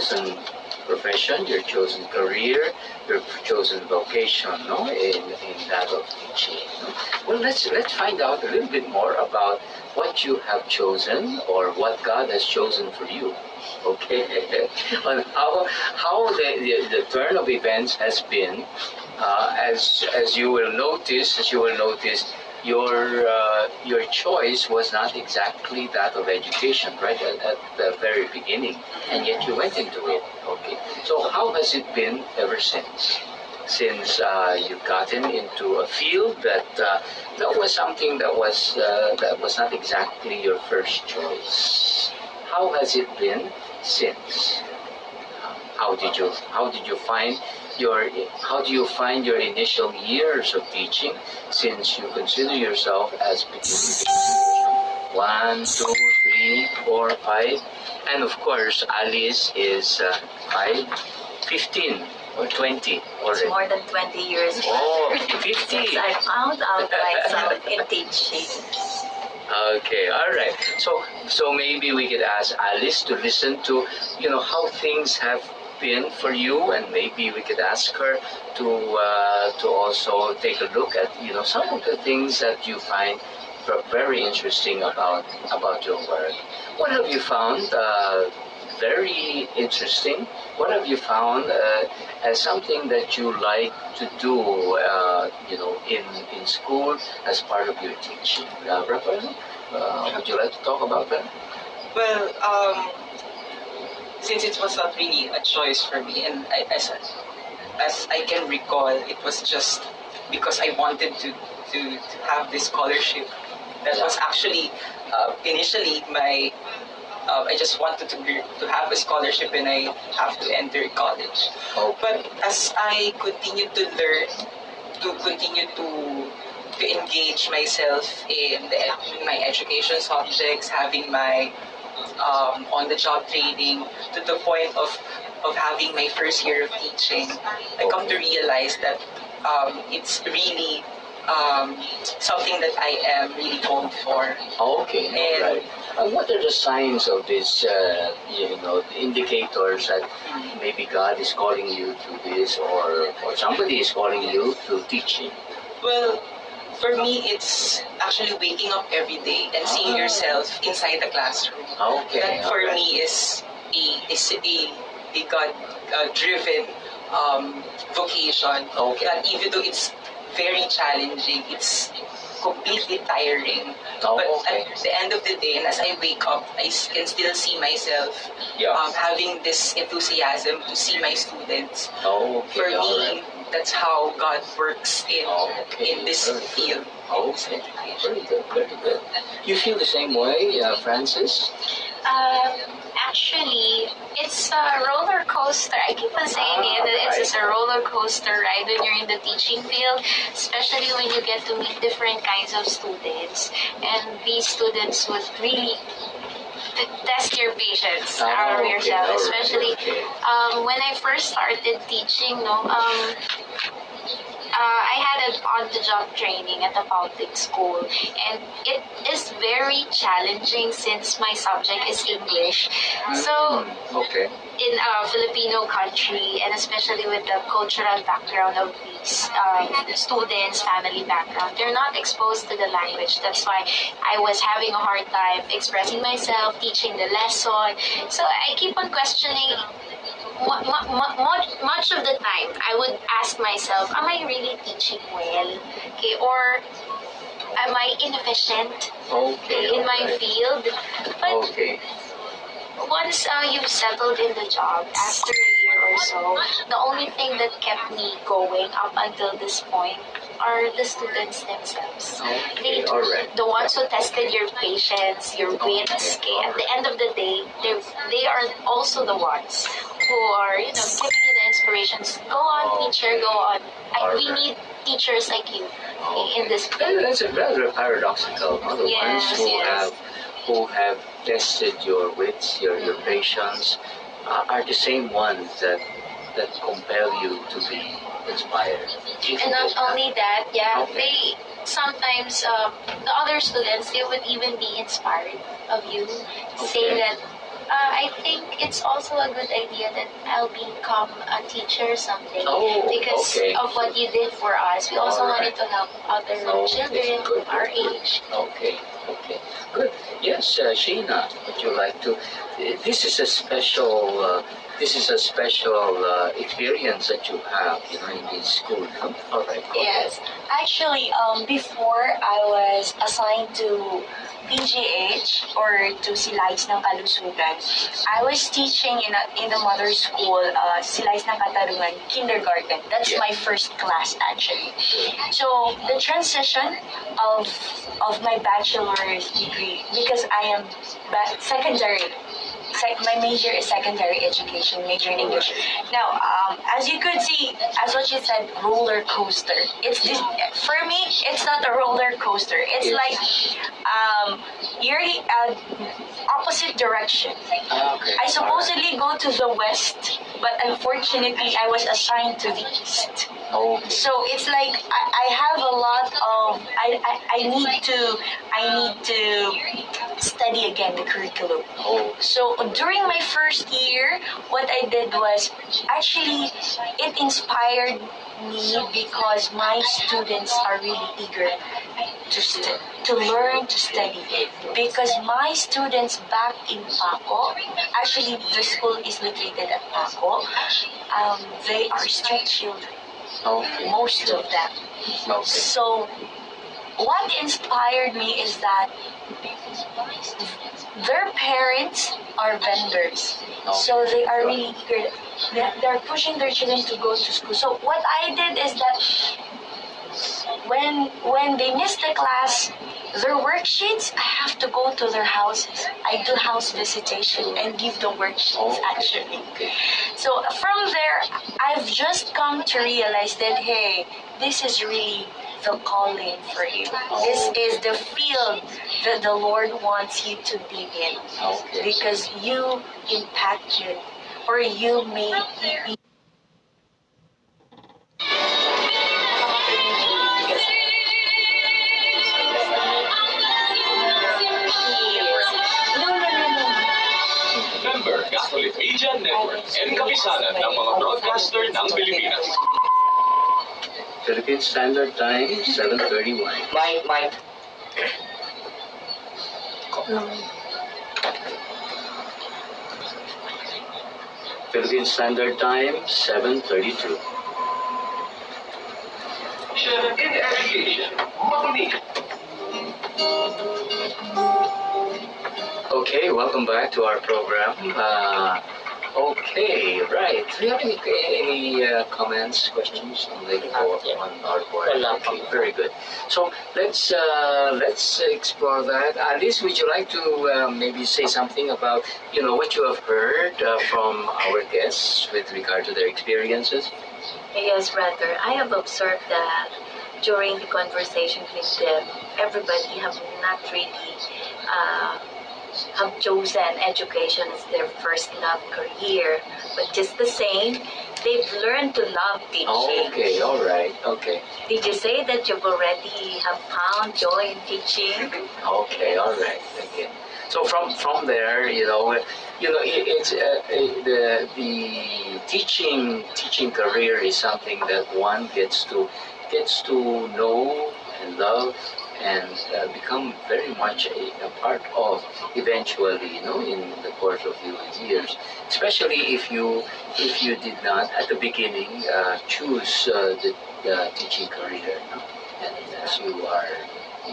chosen profession, your chosen career, your chosen vocation, no, in that of teaching. No? Well, let's find out a little bit more about what you have chosen or what God has chosen for you. Okay, on how the turn of events has been, as you will notice, your choice was not exactly that of education, right, at the very beginning, and yet you went into it. Okay, so how has it been ever since? Since you've gotten into a field that was something that was not exactly your first choice. How has it been since? How did you find your how do you find your initial years of teaching, since you consider yourself as beginning? 1, 2, 3, 4, 5, and of course Alice is 5, 15 or 20 already. It's more than 20 years. Oh, 50. Since I found out myself in teaching. Okay, all right. So maybe we could ask Alice to listen to, how things have been for you, and maybe we could ask her to also take a look at, some of the things that you find very interesting about your work. What have you found very interesting? What have you found as something that you like to do, in school as part of your teaching? Rafael, would you like to talk about that? Well, since it was not really a choice for me, and as I can recall, it was just because I wanted to have this scholarship. That was actually initially my. I just wanted to have a scholarship when I have to enter college. Okay. But as I continued to learn, to continue to engage myself in my education subjects, having my on-the-job training, to the point of having my first year of teaching, I come to realize that it's really something that I am really going for. Okay, all right. What are the signs of this, the indicators that maybe God is calling you to this, or somebody is calling you to teaching? Well, for me, it's actually waking up every day and seeing yourself inside the classroom. Okay. That for me is a God-driven vocation. Okay. That even though it's very challenging, it's completely tiring. Oh, But okay. at the end of the day, and as I wake up, I can still see myself having this enthusiasm to see my students. Okay. For me, all right. that's how God works in this Very field. Okay. Very good. Very good. You feel the same way, Francis? Actually, it's a roller coaster. I keep on saying that it's just a roller coaster ride when you're in the teaching field, especially when you get to meet different kinds of students. And these students would really test your patience out of yourself, especially when I first started teaching. I had an on-the-job training at a public school, and it is very challenging since my subject is English. So in a Filipino country, and especially with the cultural background of these students, family background, they're not exposed to the language. That's why I was having a hard time expressing myself, teaching the lesson. So I keep on questioning. Much of the time, I would ask myself, am I really teaching well? Okay, or am I inefficient in my field? But once you've settled in the job, after a year or so, the only thing that kept me going up until this point are the students themselves. The ones who tested your patience, your wits. Okay, at the end of the day, they are also the ones who are, giving you the inspirations. Go on, teacher, go on. We need teachers like you in this field. That's rather paradoxical. The ones who have tested your wits, your patience, are the same ones that compel you to be inspired. And not only that, they sometimes the other students, they would even be inspired of you, saying that I think it's also a good idea that I'll become a teacher someday. Oh, Because okay. of what you did for us. We also wanted to help other children Good, our good. age. Okay, okay, good. Yes, Sheena, would you like to? This is a special. This is a special experience that you have, in this school. Huh? All right. Go ahead. Yes. Actually, before I was assigned to PGH or to Silays ng Kalusugan, I was teaching in the mother school, Silays ng Katarungan, kindergarten. That's Yeah. my first class actually. So the transition of my bachelor's degree, because I am secondary. My major is secondary education, major in English. Now, as you could see, as what you said, roller coaster. It's this for me. It's not a roller coaster. It's Yes. like you're opposite direction. Okay. I supposedly go to the west, but unfortunately, I was assigned to the east. Okay. So it's like I have a lot of I need to study again the curriculum. Oh. So during my first year, what I did was actually it inspired me because my students are really eager to learn to study. Because my students back in Paco, actually the school is located at Paco, they are street children. Okay. Most of them. Okay. So what inspired me is that their parents are vendors. So they are really eager. They're pushing their children to go to school. So what I did is that when they miss the class, their worksheets, I have to go to their houses. I do house visitation and give the worksheets actually. So from there, I've just come to realize that, hey, this is really the calling for you. This is the field that the Lord wants you to be in. Because you impacted or you made. Member Catholic Media Network and kapisanan ng mga broadcaster ng Pilipinas. Philippine Standard Time, 7:31. Mike. Philippine Standard Time, 7:32. In education, makinig. Okay, welcome back to our program. Okay, right. Do you have any comments, questions on our board? Okay, very good. So let's explore that. Alice, would you like to maybe say something about what you have heard from our guests with regard to their experiences? Yes, rather. I have observed that during the conversation with them, everybody have not really have chosen education as their first love career, but just the same, they've learned to love teaching. Okay, all right, okay. Did you say that you've already have found joy in teaching? Okay, all right. Okay. So from there, it's the teaching career is something that one gets to know and love and become very much a part of eventually, in the course of your years. Especially if you did not at the beginning choose the teaching career, and as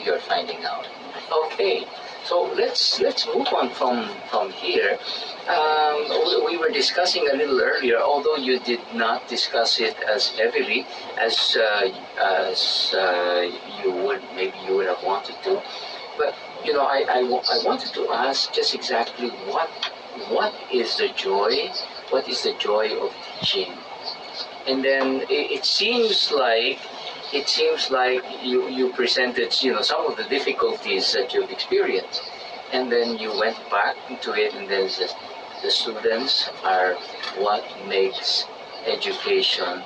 you're finding out. Okay. So let's move on from here. We were discussing a little earlier, although you did not discuss it as heavily as you would have wanted to. But I wanted to ask just exactly what is the joy? What is the joy of teaching? And then it seems like you presented some of the difficulties that you've experienced, and then you went back into it, and then the students are what makes education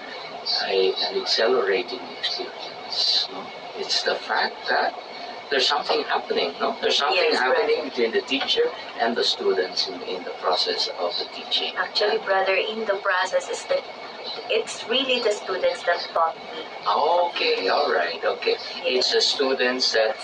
an accelerating experience. No? It's the fact that there's something happening, no? There's something Yes, happening brother. between the teacher and the students in the process of the teaching. Actually, brother, in the process is that it's really the students that taught me. Okay, all right, okay. It's the students that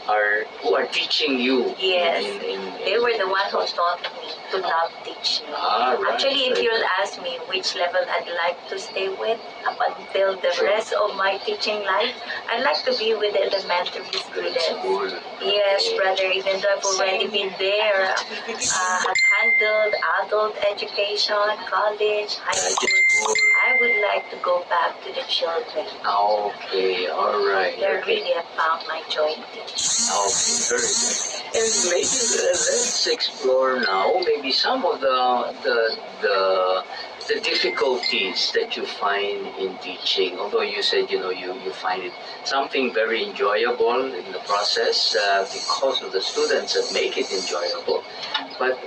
are who are teaching you. Yes, in they were the one who taught me to love teaching. Ah, right. Actually, if Very you'll good. ask me which level I'd like to stay with up until the Sure. rest of my teaching life, I'd like to be with the elementary Grade students. school. Yes, Okay. brother, even though I've already been there, I've handled adult education, college, high school. I would like to go back to the children. Okay, all right. They're Okay. really have found my joy in teaching. Okay, very good. And maybe let's explore now maybe some of the difficulties that you find in teaching. Although you said you find it something very enjoyable in the process because of the students that make it enjoyable. But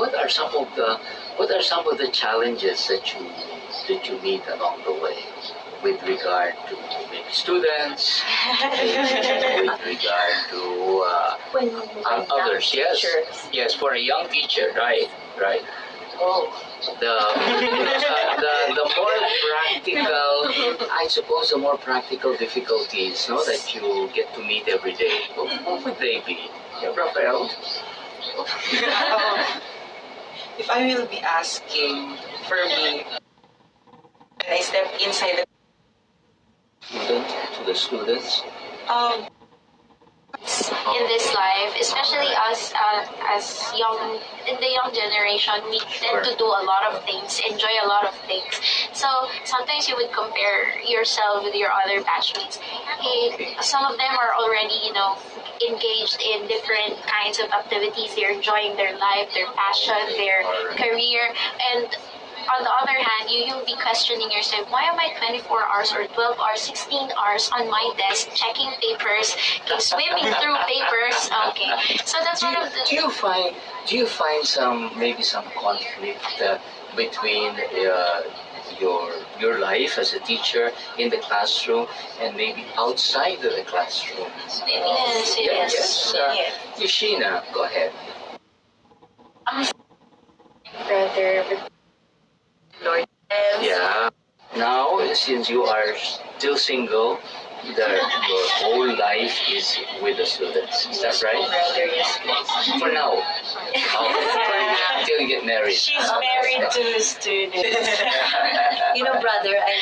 what are some of the challenges that you meet along the way with regard to maybe students, maybe with regard to When others? Yes, yes, for a young teacher, right, right. Oh, The more practical, I suppose, the more practical difficulties, no, that you get to meet every day. What would they be? Yeah, Rafael. If I will be asking for me, when I step inside the Student to the students. um, in this life, especially us as young in the young generation, we tend to do a lot of things, enjoy a lot of things. So sometimes you would compare yourself with your other batchmates. Hey, some of them are already, engaged in different kinds of activities. They're enjoying their life, their passion, their career, and on the other hand, you'll be questioning yourself, why am I 24 hours or 12 hours, 16 hours on my desk checking papers, okay, swimming through papers, okay. So that's one of the... Do you find maybe some conflict between your life as a teacher in the classroom and maybe outside of the classroom? Yes, yes. Yes. Yushina, go ahead. brother, Lord. Yeah. Now, since you are still single, your whole life is with the students. Is that right? Brother, yes, please. For now. Until you get married. She's married to a student. You know, brother, I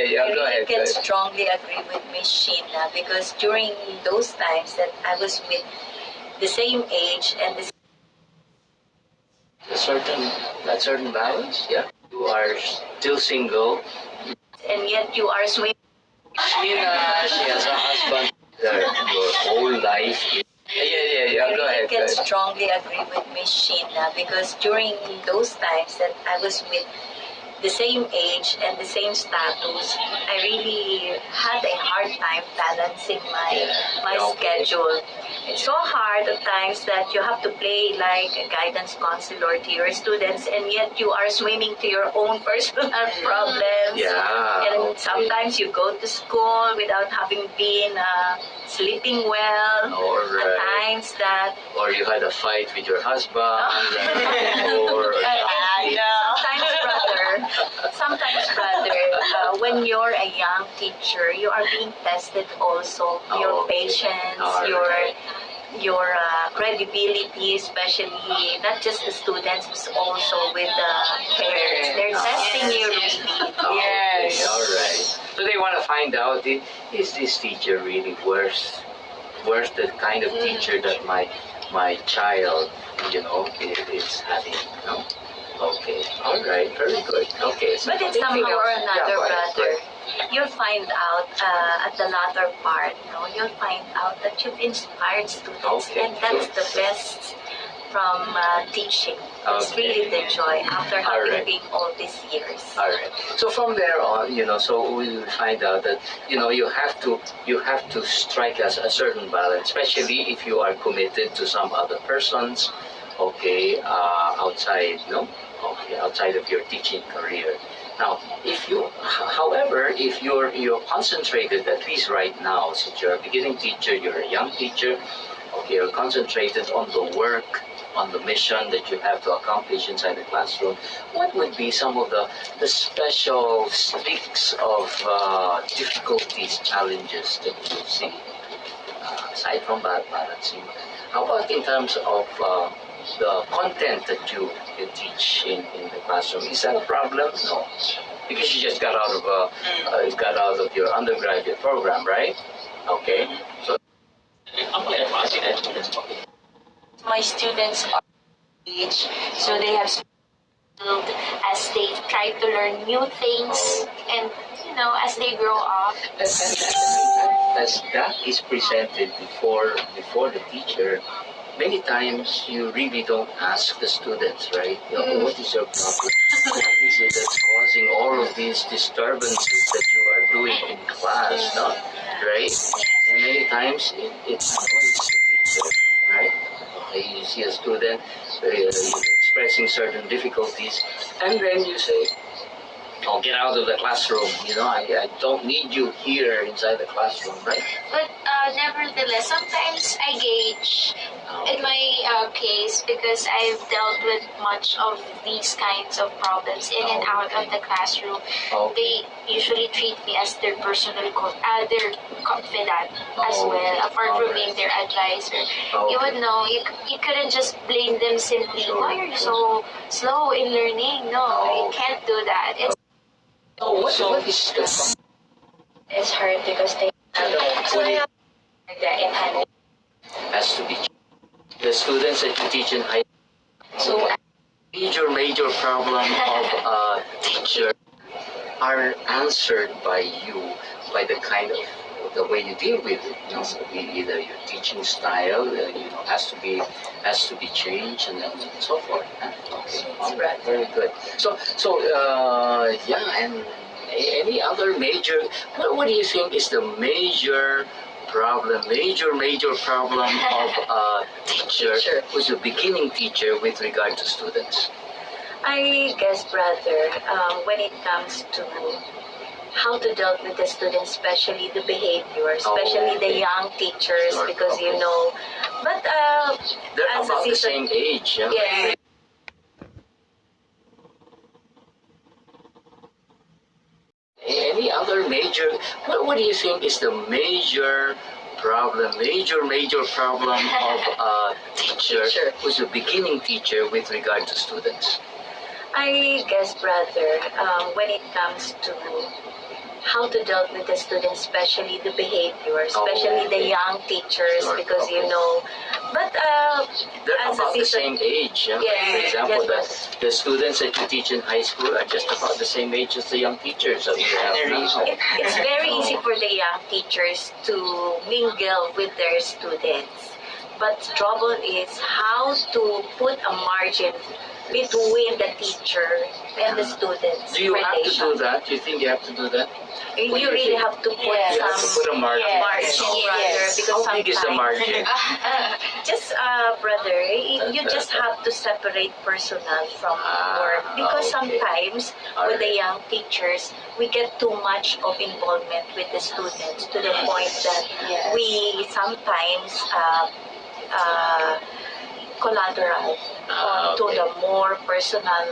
Yeah. Go really ahead. can strongly agree with Miss Sheena because during those times that I was with the same age and the That certain balance. Yeah. You are still single. and yet you are swimming. Sheena, she has a husband. Your whole life. Yeah. I Go really ahead. can strongly agree with Miss Sheena because during those times that I was with the same age and the same status, I really had a hard time balancing my schedule. It's so hard at times that you have to play like a guidance counselor to your students and yet you are swimming to your own personal problems. Yeah. And sometimes you go to school without having been sleeping well. Or At times that or you had a fight with your husband. Or sometimes brother, when you're a young teacher, you are being tested also. Your patience, your credibility, especially not just the students, but also with the parents. They're testing you really. Okay, all right. So they want to find out, is this teacher really worth the kind of teacher that my child, is having, Okay, all right, very good. Okay, so But it's somehow or another, brother, you'll find out at the latter part, you'll find out that you've inspired students, Okay, and that's sure. the best from teaching. It's Okay. really the joy after having Alright. been all these years. All right. So from there on, so we will find out that you have to strike a certain balance, especially if you are committed to some other persons. Okay, outside, no, okay, outside of your teaching career. Now, however, if you're concentrated, at least right now, since you're a beginning teacher, you're a young teacher, okay, you're concentrated on the work, on the mission that you have to accomplish inside the classroom, what would be some of the special streaks of difficulties, challenges that you see, aside from balancing? How about in terms of the content that you teach in the classroom? Is that a problem? No, because you just got out of your undergraduate program, right? Okay, so My students are age, so they have as they try to learn new things and as they grow up. as that is presented before the teacher, many times you really don't ask the students, right? What is your problem? What is it that's causing all of these disturbances that you are doing in class, no? Right? And many times it annoys the teacher, right? Okay, you see a student expressing certain difficulties, and then you say, "Oh, get out of the classroom. I don't need you here inside the classroom, right?" But nevertheless, sometimes I gauge in my case because I've dealt with much of these kinds of problems in and out of the classroom. They usually treat me as their their confidant as well, apart from being their advisor. You would know, you couldn't just blame them simply, why are you so slow in learning? No, you can't do that. What is the It's hard because they have that in hand. has to be the students that you teach in high school? So Major problem of a teacher are answered by you, by the kind of the way you deal with it. Either your teaching style, has to be changed, and so forth. Okay, all right, very good. Yeah, and any other major? What do you think is the major problem of a teacher who's a beginning teacher with regard to students? I guess, brother, when it comes to how to deal with the students, especially the behavior, especially the young teachers, because but They're as about a the teacher, same age. Yeah. yes, Any other major? What do you think is the major problem of a teacher who's a beginning teacher with regard to students? I guess, brother, when it comes to how to deal with the students, especially the behavior, especially the young teachers, because but They're as a about the teacher, same age. Yeah? yes, For example, yes, the students that you teach in high school are just about the same age as the young teachers that we have now. it's very easy for the young teachers to mingle with their students. But the trouble is how to put a margin between the teacher and the students. Do you have to do that? Do you think you have to do that? You really have to put You have to put a margin. margin, brother, because How big is the sometimes margin? just brother, you just have to separate personal from work, because sometimes with the young teachers we get too much of involvement with the students to the point that we sometimes collateral onto the more personal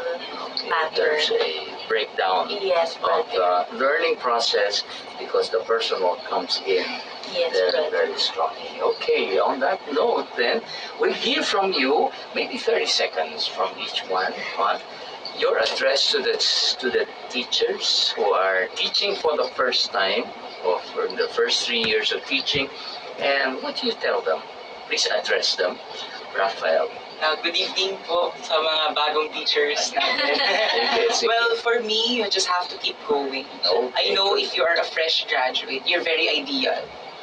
matters. There's a breakdown Yes, of brother. the learning process because the personal comes in Yes, very, brother. very strongly. Okay, on that note then, we'll hear from you, maybe 30 seconds from each one, on your address to the teachers who are teaching for the first time, or for the first 3 years of teaching, and what do you tell them? Please address them. Raphael. Good evening po sa mga bagong teachers natin. Well, for me, you just have to keep going. I know if you are a fresh graduate, you're very ideal.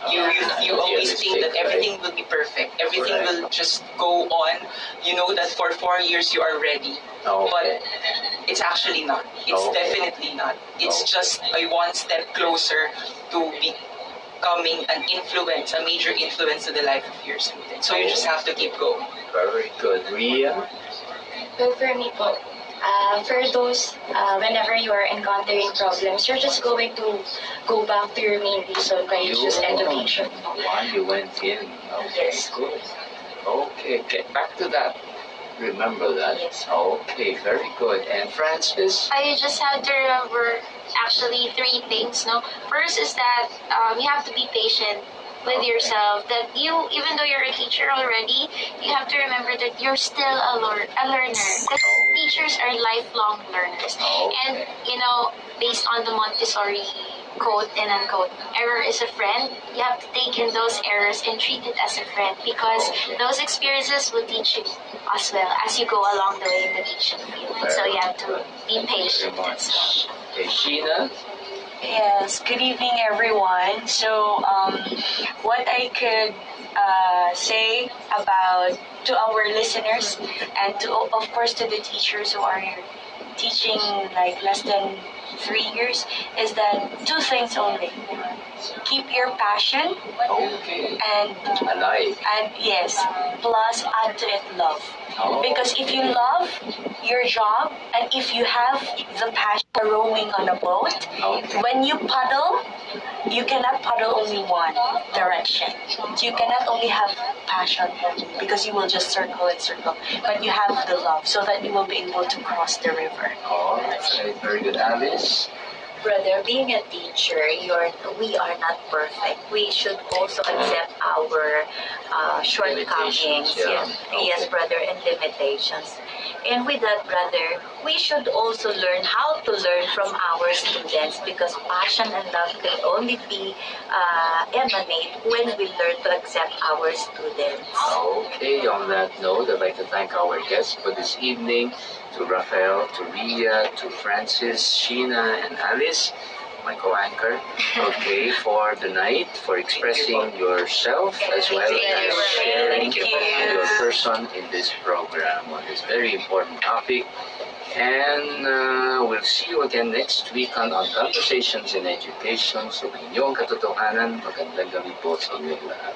You always think that everything will be perfect. Everything will just go on. You know that for 4 years you are ready. But it's actually not. It's definitely not. It's just a one step closer to becoming an influence, a major influence to the life of your student. So you just have to keep going. Very good. Ria? Well, for me po, For those, whenever you are encountering problems, you're just going to go back to your main reason why you choose education. Why you went in? Okay, Yes. good. Okay, get back to that. Remember that. Yes. Okay, very good. And Francis? I just have to remember actually three things. No, first is that you have to be patient with yourself. That you, even though you're a teacher already, you have to remember that you're still a learner. Because teachers are lifelong learners, and based on the Montessori quote and unquote, error is a friend. You have to take in those errors and treat it as a friend because those experiences will teach you as well as you go along the way in the teaching field. So you have to be patient as well. Okay, Sheena? Yes, good evening, everyone. So, what I could say about to our listeners and to, of course, to the teachers who are teaching like less than 3 years is that two things only: keep your passion Okay. and Alive. yes, plus add to it love. Oh. Because if you love your job and if you have the passion for rowing on a boat, Okay. when you paddle, you cannot paddle only one direction. You cannot only have passion only because you will just circle and circle, but you have the love so that you will be able to cross the river. All right, very good. Alice? Brother, being a teacher, we are not perfect. We should also accept our shortcomings. Limitations, yeah. Yes, brother, and limitations. And with that, brother, we should also learn how to learn from our students because passion and love can only be emanate when we learn to accept our students. Okay, on that note, I'd like to thank our guests for this evening, to Rafael, to Ria, to Francis, Sheena, and Alice, my co-anchor, okay, for the night, for expressing yourself as well as sharing your person in this program on this very important topic. And we'll see you again next week on Conversations in Education. So, inyong katotohanan, magandang gabi po sa inyong lahat.